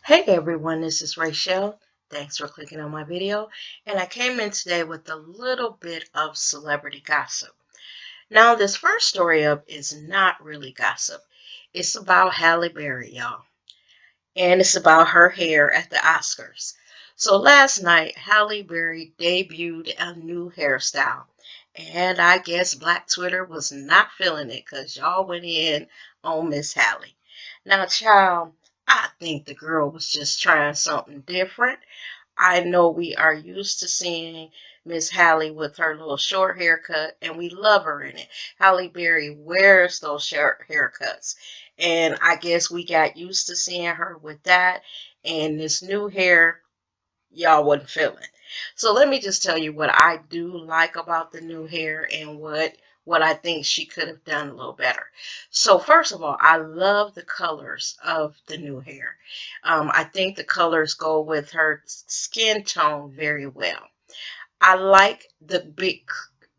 Hey everyone, this is Rachel. Thanks for clicking on my video. And I came in today with a little bit of celebrity gossip. Now, this first story up is not really gossip. It's about Halle Berry, y'all. And it's about her hair at the Oscars. So last night, Halle Berry debuted a new hairstyle. And I guess Black Twitter was not feeling it because y'all went in on Miss Halle. Now, child, I think the girl was just trying something different. I know we are used to seeing Miss Halle with her little short haircut, and we love her in it. Halle Berry wears those short haircuts, and I guess we got used to seeing her with that. And this new hair, y'all wasn't feeling. So let me just tell you what I do like about the new hair and what I think she could have done a little better. So first of all, I love the colors of the new hair. I think the colors go with her skin tone very well. I like the big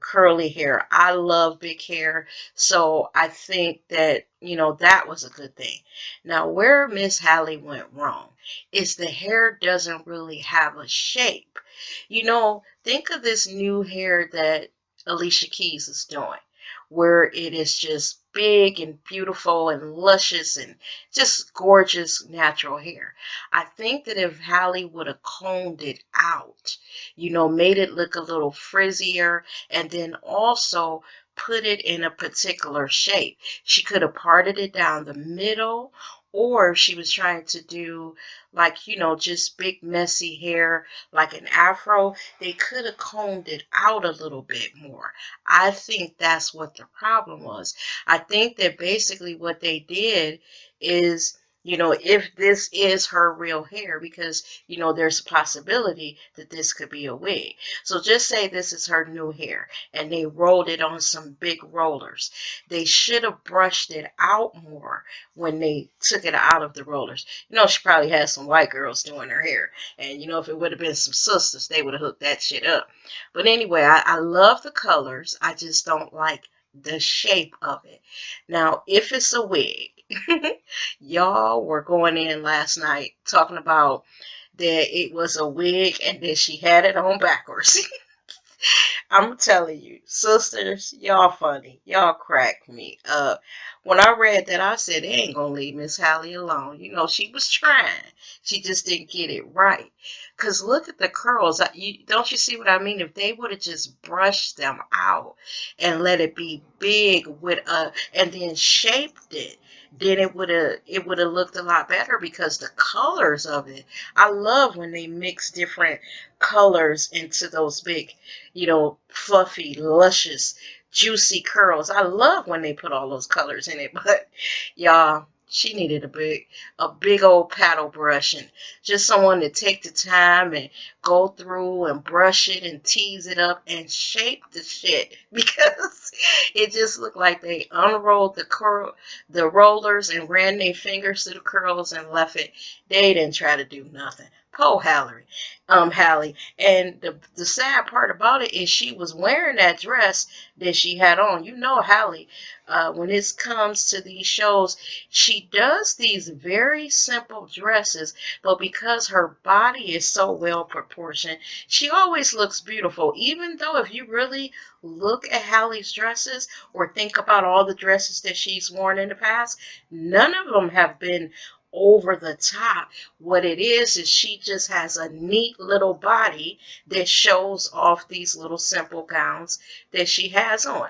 curly hair. I love big hair. So I think that, that was a good thing. Now, where Miss Halle went wrong is the hair doesn't really have a shape. Think of this new hair that Alicia Keys is doing, where it is just big and beautiful and luscious and just gorgeous natural hair. I think that if Halle would have combed it out, made it look a little frizzier, and then also put it in a particular shape. She could have parted it down the middle, or if she was trying to do like, just big messy hair like an afro, they could have combed it out a little bit more. I think that's what the problem was. I think that basically what they did is, if this is her real hair, because, there's a possibility that this could be a wig. So just say this is her new hair and they rolled it on some big rollers. They should have brushed it out more when they took it out of the rollers. She probably had some white girls doing her hair. And, if it would have been some sisters, they would have hooked that shit up. But anyway, I love the colors. I just don't like the shape of it. Now, if it's a wig, y'all were going in last night talking about that it was a wig and that she had it on backwards. I'm telling you, sisters, y'all funny. Y'all crack me up. When I read that, I said, they ain't gonna leave Miss Halle alone. She was trying. She just didn't get it right. Because look at the curls. Don't you see what I mean? If they would have just brushed them out and let it be big and then shaped it, then it would have looked a lot better because the colors of it. I love when they mix different colors into those big, fluffy, luscious, juicy curls. I love when they put all those colors in it, but y'all, she needed a big old paddle brush and just someone to take the time and go through and brush it and tease it up and shape the shit because it just looked like they unrolled the rollers and ran their fingers through the curls and left it. They didn't try to do nothing. Poor Halle. And the sad part about it is she was wearing that dress that she had on. Halle, when it comes to these shows, she does these very simple dresses, but because her body is so well proportioned, she always looks beautiful. Even though if you really look at Halle's dresses or think about all the dresses that she's worn in the past, none of them have been over the top. What it is she just has a neat little body that shows off these little simple gowns that she has on,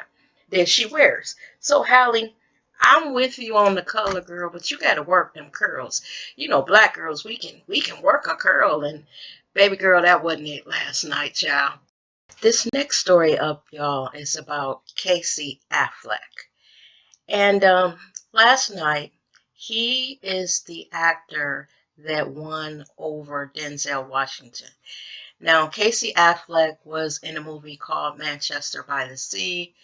that she wears. So Halle, I'm with you on the color, girl, but you got to work them curls. Black girls, we can work a curl, and baby girl, that wasn't it last night, child. This next story up, y'all, is about Casey Affleck. And last night, he is the actor that won over Denzel Washington. Now, Casey Affleck was in a movie called Manchester by the Sea,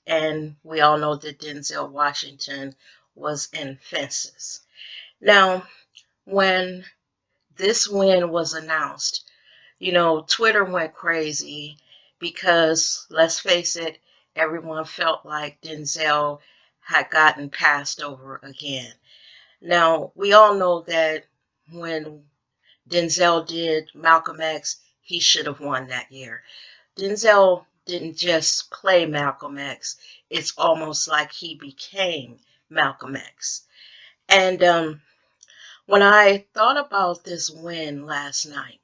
and we all know that Denzel Washington was in Fences. Now, when this win was announced, Twitter went crazy because, let's face it, everyone felt like Denzel had gotten passed over again. Now, we all know that when Denzel did Malcolm X, he should have won that year. Denzel didn't just play Malcolm X, it's almost like he became Malcolm X. And when I thought about this win last night,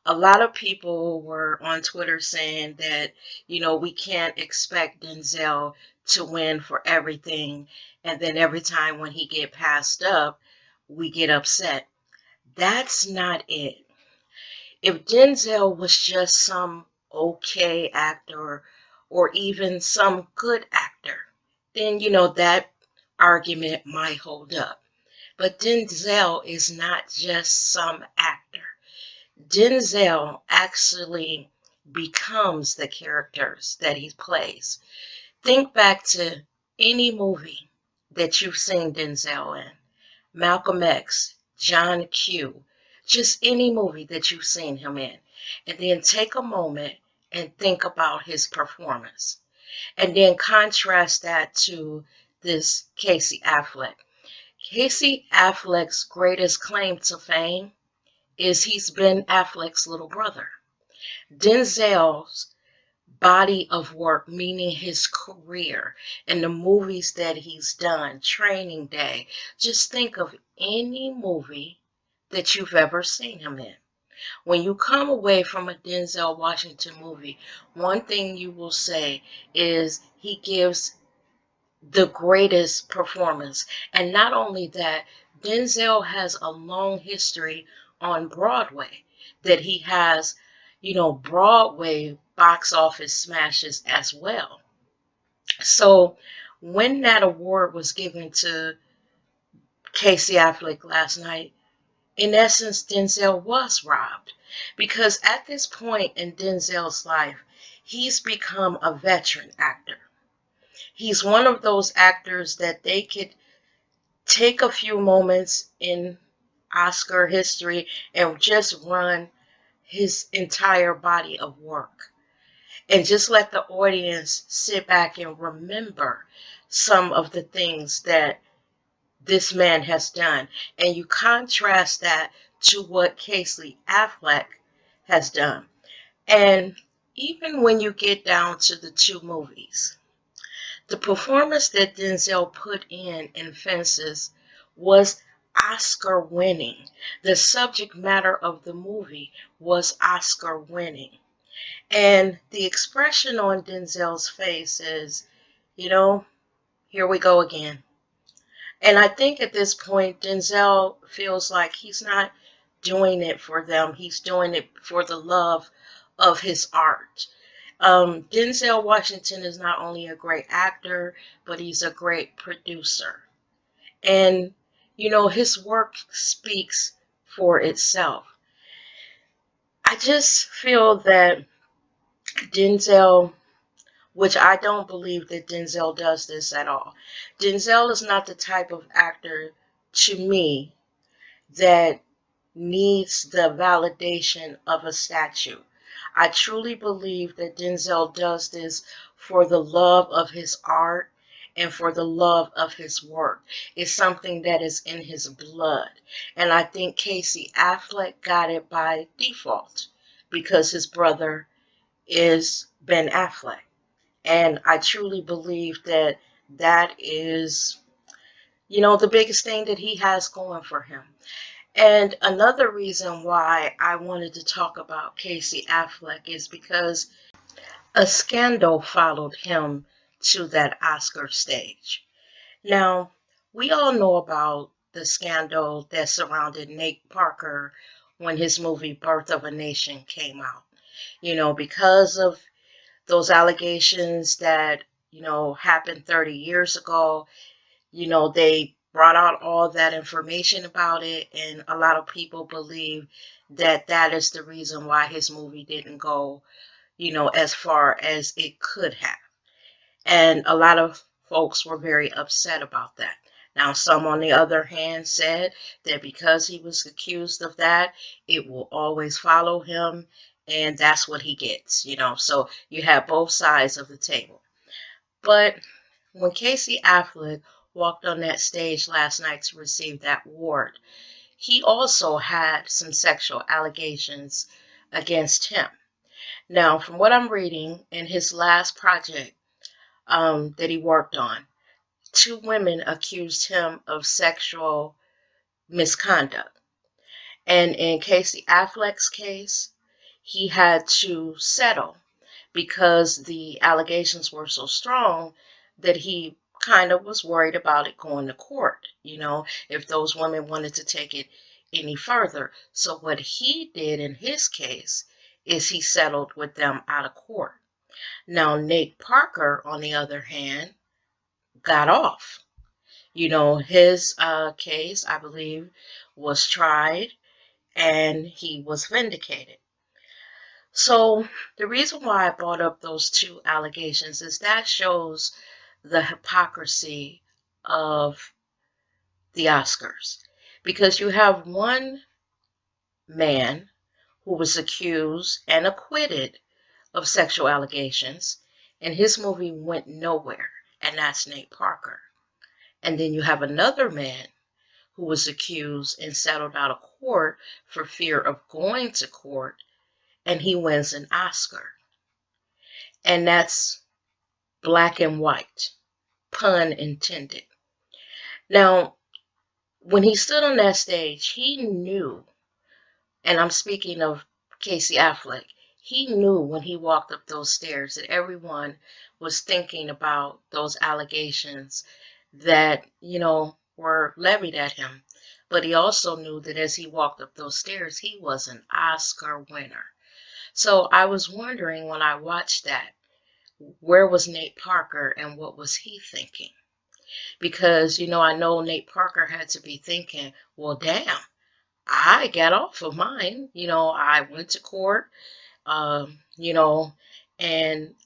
a lot of people were on Twitter saying that, we can't expect Denzel to win for everything. And then every time when he get passed up, we get upset. That's not it. If Denzel was just some okay actor or even some good actor, then, that argument might hold up. But Denzel is not just some actor. Denzel actually becomes the characters that he plays. Think back to any movie that you've seen Denzel in. Malcolm X, John Q, just any movie that you've seen him in. And then take a moment and think about his performance. And then contrast that to this Casey Affleck. Casey Affleck's greatest claim to fame is he's Ben Affleck's little brother. Denzel's body of work, meaning his career and the movies that he's done, Training Day. Just think of any movie that you've ever seen him in. When you come away from a Denzel Washington movie, one thing you will say is he gives the greatest performance. And not only that, Denzel has a long history on Broadway that he has, Broadway box office smashes as well. So when that award was given to Casey Affleck last night, in essence, Denzel was robbed because at this point in Denzel's life, he's become a veteran actor. He's one of those actors that they could take a few moments in Oscar history and just run his entire body of work and just let the audience sit back and remember some of the things that this man has done. And you contrast that to what Casey Affleck has done. And even when you get down to the two movies, the performance that Denzel put in Fences was Oscar winning. The subject matter of the movie was Oscar winning. And the expression on Denzel's face is, here we go again. And I think at this point, Denzel feels like he's not doing it for them. He's doing it for the love of his art. Denzel Washington is not only a great actor, but he's a great producer. And, his work speaks for itself. I just feel that Denzel, which I don't believe that Denzel does this at all. Denzel is not the type of actor, to me, that needs the validation of a statue. I truly believe that Denzel does this for the love of his art and for the love of his work. It's something that is in his blood. And I think Casey Affleck got it by default because his brother is Ben Affleck. And I truly believe that that is, the biggest thing that he has going for him. And another reason why I wanted to talk about Casey Affleck is because a scandal followed him to that Oscar stage. Now, we all know about the scandal that surrounded Nate Parker when his movie Birth of a Nation came out. Because of those allegations that, happened 30 years ago, they brought out all that information about it, and a lot of people believe that that is the reason why his movie didn't go, as far as it could have. And a lot of folks were very upset about that. Now, some, on the other hand, said that because he was accused of that, it will always follow him, and that's what he gets, So you have both sides of the table. But when Casey Affleck walked on that stage last night to receive that award, he also had some sexual allegations against him. Now, from what I'm reading in his last project that he worked on, 2 women accused him of sexual misconduct. And in Casey Affleck's case, he had to settle because the allegations were so strong that he kind of was worried about it going to court, if those women wanted to take it any further. So what he did in his case is he settled with them out of court. Now, Nate Parker, on the other hand, got off. His case, I believe, was tried and he was vindicated. So the reason why I brought up those 2 allegations is that shows the hypocrisy of the Oscars. Because you have one man who was accused and acquitted of sexual allegations, and his movie went nowhere, and that's Nate Parker. And then you have another man who was accused and settled out of court for fear of going to court, and he wins an Oscar. And that's black and white, pun intended. Now, when he stood on that stage, he knew, and I'm speaking of Casey Affleck, he knew when he walked up those stairs that everyone was thinking about those allegations that, were levied at him. But he also knew that as he walked up those stairs, he was an Oscar winner. So I was wondering when I watched that, where was Nate Parker and what was he thinking? Because, I know Nate Parker had to be thinking, well, damn, I got off of mine. I went to court, and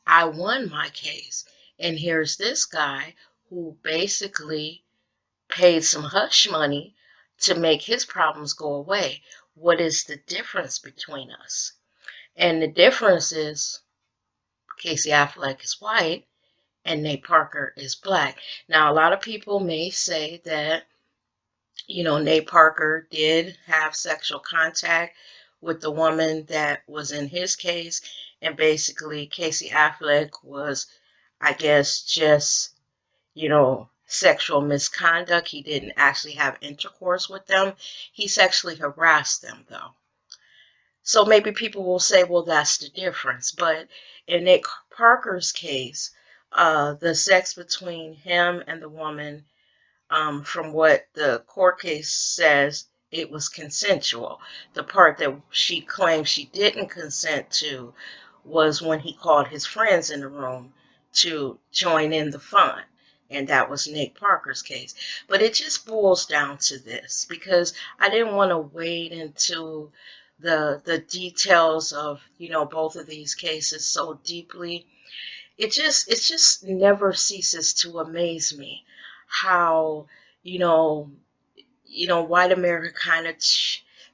I won my case. And here's this guy who basically paid some hush money to make his problems go away. What is the difference between us? And the difference is Casey Affleck is white and Nate Parker is black. Now, a lot of people may say that, Nate Parker did have sexual contact with the woman that was in his case, and basically Casey Affleck was, I guess, just, sexual misconduct. He didn't actually have intercourse with them. He sexually harassed them, though. So maybe people will say, well, that's the difference. But in Nate Parker's case, the sex between him and the woman, from what the court case says, it was consensual. The part that she claimed she didn't consent to was when he called his friends in the room to join in the fun. And that was Nate Parker's case. But it just boils down to this, because I didn't want to wade into the details of, both of these cases so deeply. It just never ceases to amaze me how, white America kind of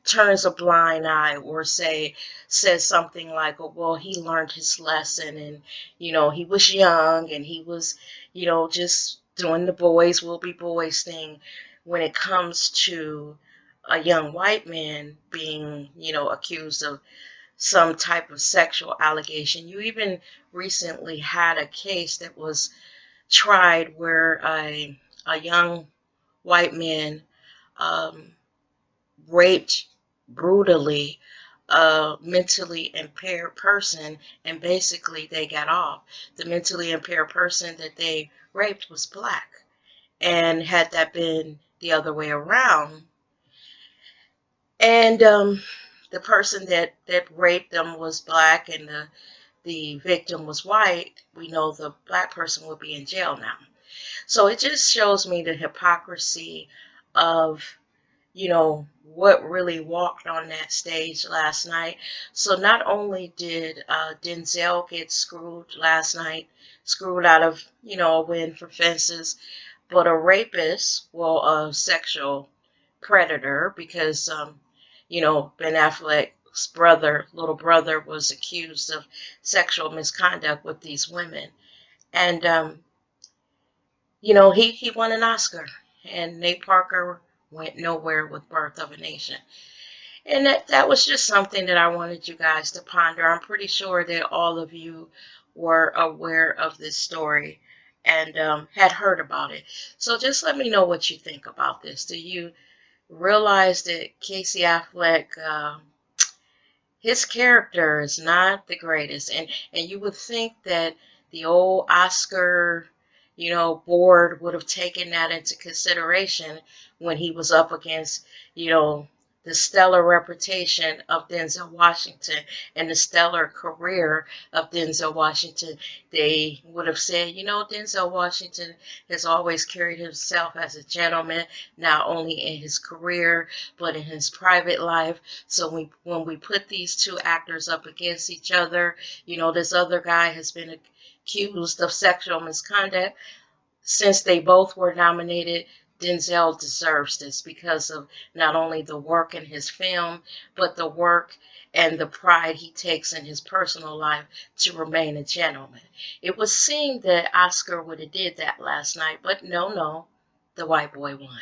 turns a blind eye, or says something like, oh, well, he learned his lesson, and he was young, and he was just doing the boys will be boys thing when it comes to a young white man being accused of some type of sexual allegation. You even recently had a case that was tried where a young white man um, raped brutally a mentally impaired person, and basically they got off. The mentally impaired person that they raped was black. And had that been the other way around, and the person that raped them was black and the victim was white, we know the black person will be in jail now. So it just shows me the hypocrisy of, what really walked on that stage last night. So not only did Denzel get screwed last night, screwed out of, a win for Fences, but a rapist, well, a sexual predator, because, Ben Affleck's little brother, was accused of sexual misconduct with these women. And, he won an Oscar, and Nate Parker went nowhere with Birth of a Nation. And that was just something that I wanted you guys to ponder. I'm pretty sure that all of you were aware of this story and had heard about it. So just let me know what you think about this. Do you realize that Casey Affleck, his character is not the greatest, and you would think that the old Oscar, board would have taken that into consideration when he was up against, you know, the stellar reputation of Denzel Washington and the stellar career of Denzel Washington. They would have said, Denzel Washington has always carried himself as a gentleman, not only in his career but in his private life. So when we put these two actors up against each other, this other guy has been accused of sexual misconduct. Since they both were nominated, Denzel deserves this because of not only the work in his film, but the work and the pride he takes in his personal life to remain a gentleman. It was seen that Oscar would have did that last night, but no, the white boy won.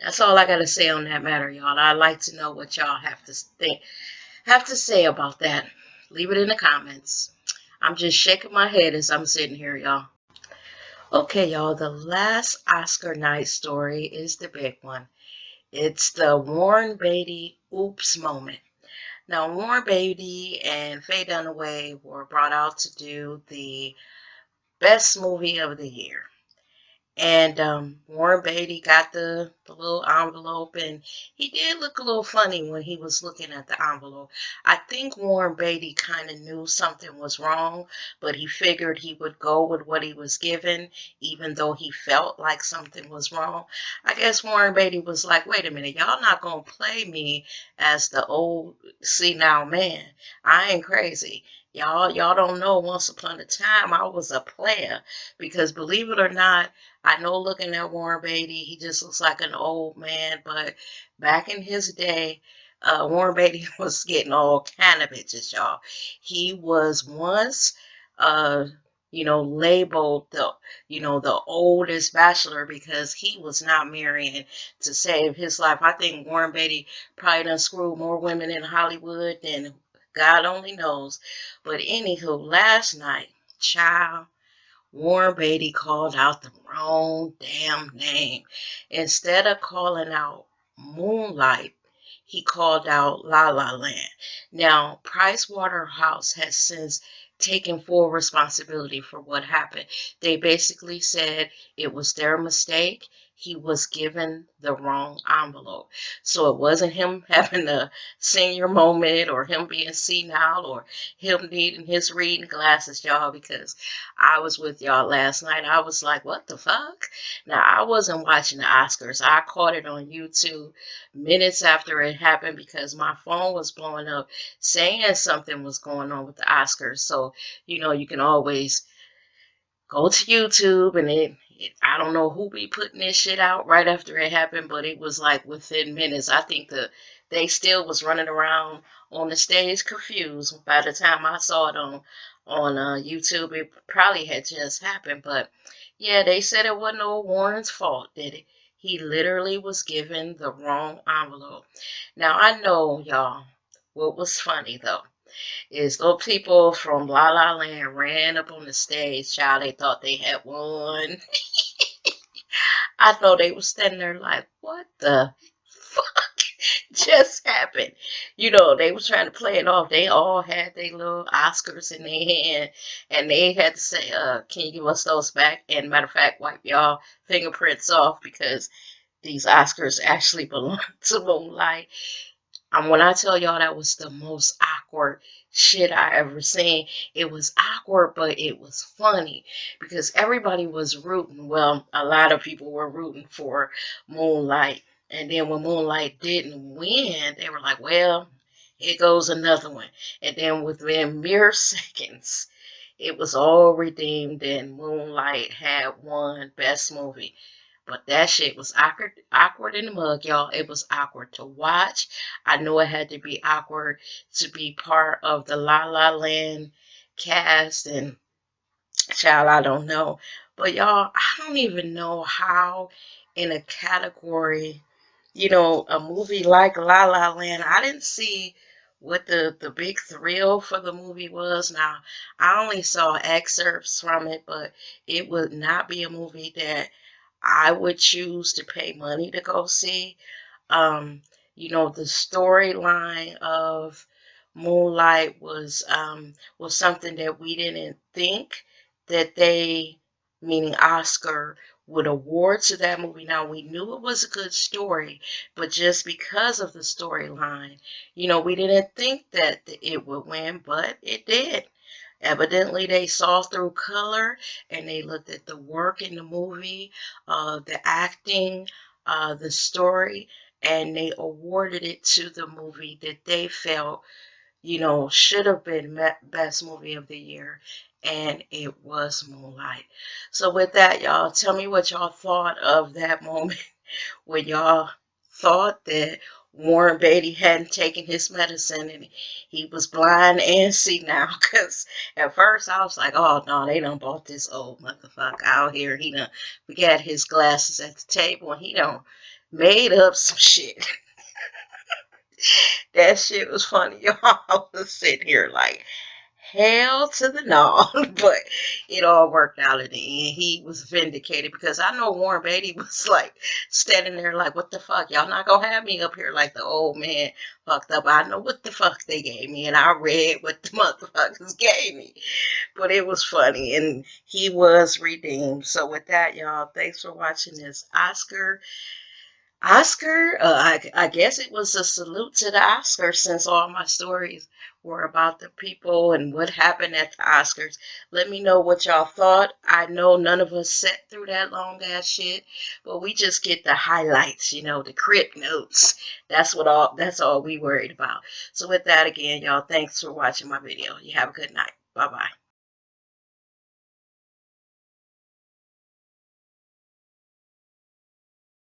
That's all I got to say on that matter, y'all. I'd like to know what y'all have to say about that. Leave it in the comments. I'm just shaking my head as I'm sitting here, y'all. Okay, y'all, the last Oscar night story is the big one. It's the Warren Beatty oops moment. Now, Warren Beatty and Faye Dunaway were brought out to do the best movie of the year. And Warren Beatty got the little envelope, and he did look a little funny when he was looking at the envelope. I think Warren Beatty kind of knew something was wrong, but he figured he would go with what he was given, even though he felt like something was wrong. I guess Warren Beatty was like, wait a minute, y'all not going to play me as the old senile man. I ain't crazy. Y'all don't know once upon a time I was a player, because believe it or not, I know looking at Warren Beatty, he just looks like an old man, but back in his day, Warren Beatty was getting all kind of bitches, y'all. He was once, labeled the oldest bachelor because he was not marrying to save his life. I think Warren Beatty probably done screwed more women in Hollywood than God only knows. But anywho, last night, child, Warren Beatty called out the wrong damn name. Instead of calling out Moonlight, he called out La La Land. Now, Price Waterhouse has since taken full responsibility for what happened. They basically said it was their mistake. He was given the wrong envelope. So it wasn't him having a senior moment or him being senile or him needing his reading glasses, y'all, because I was with y'all last night. I was like, what the fuck? Now, I wasn't watching the Oscars. I caught it on YouTube minutes after it happened because my phone was blowing up saying something was going on with the Oscars. So, you can always go to YouTube, and I don't know who be putting this shit out right after it happened, but it was like within minutes. I think they still was running around on the stage confused by the time I saw it on YouTube. It probably had just happened, but yeah, they said it wasn't old Warren's fault, did it? He literally was given the wrong envelope. Now I know, y'all, what was funny though is those people from La La Land ran up on the stage, child. They thought they had won. I know they were standing there like, what the fuck just happened? They were trying to play it off. They all had their little Oscars in their hand, and they had to say, can you give us those back? And matter of fact, wipe y'all fingerprints off because these Oscars actually belong to Moonlight. When I tell y'all that was the most awkward shit I ever seen, it was awkward, but it was funny because everybody was rooting. Well, a lot of people were rooting for Moonlight. And then when Moonlight didn't win, they were like, well, here goes another one. And then within mere seconds, it was all redeemed and Moonlight had won Best Movie. But that shit was awkward in the mug, y'all. It was awkward to watch. I know it had to be awkward to be part of the La La Land cast, and child, I don't know. But y'all, I don't even know how in a category a movie like La La Land, I didn't see what the big thrill for the movie was. Now, I only saw excerpts from it, but it would not be a movie that I would choose to pay money to go see. Um, the storyline of Moonlight was something that we didn't think that they, meaning Oscar, would award to that movie. Now we knew it was a good story, but just because of the storyline, we didn't think that it would win, but it did. Evidently, they saw through color and they looked at the work in the movie, the acting, the story, and they awarded it to the movie that they felt, should have been best movie of the year. And it was Moonlight. So with that, y'all, tell me what y'all thought of that moment when y'all thought that Warren Beatty hadn't taken his medicine and he was blind and see now. Because at first I was like, oh no, they done bought this old motherfucker out here. He done forgot his glasses at the table and he done made up some shit. That shit was funny, y'all. I was sitting here like, hell to the no. But it all worked out in the end. He was vindicated because I know Warren Beatty was like standing there like, what the fuck? Y'all not gonna have me up here like the old man fucked up. I know what the fuck they gave me and I read what the motherfuckers gave me. But it was funny and he was redeemed. So with that, y'all, thanks for watching this Oscar, I guess it was a salute to the Oscars since all my stories were about the people and what happened at the Oscars. Let me know what y'all thought. I know none of us sat through that long ass shit, but we just get the highlights, the crypt notes. That's all we worried about. So with that again, y'all, thanks for watching my video. You have a good night. Bye bye.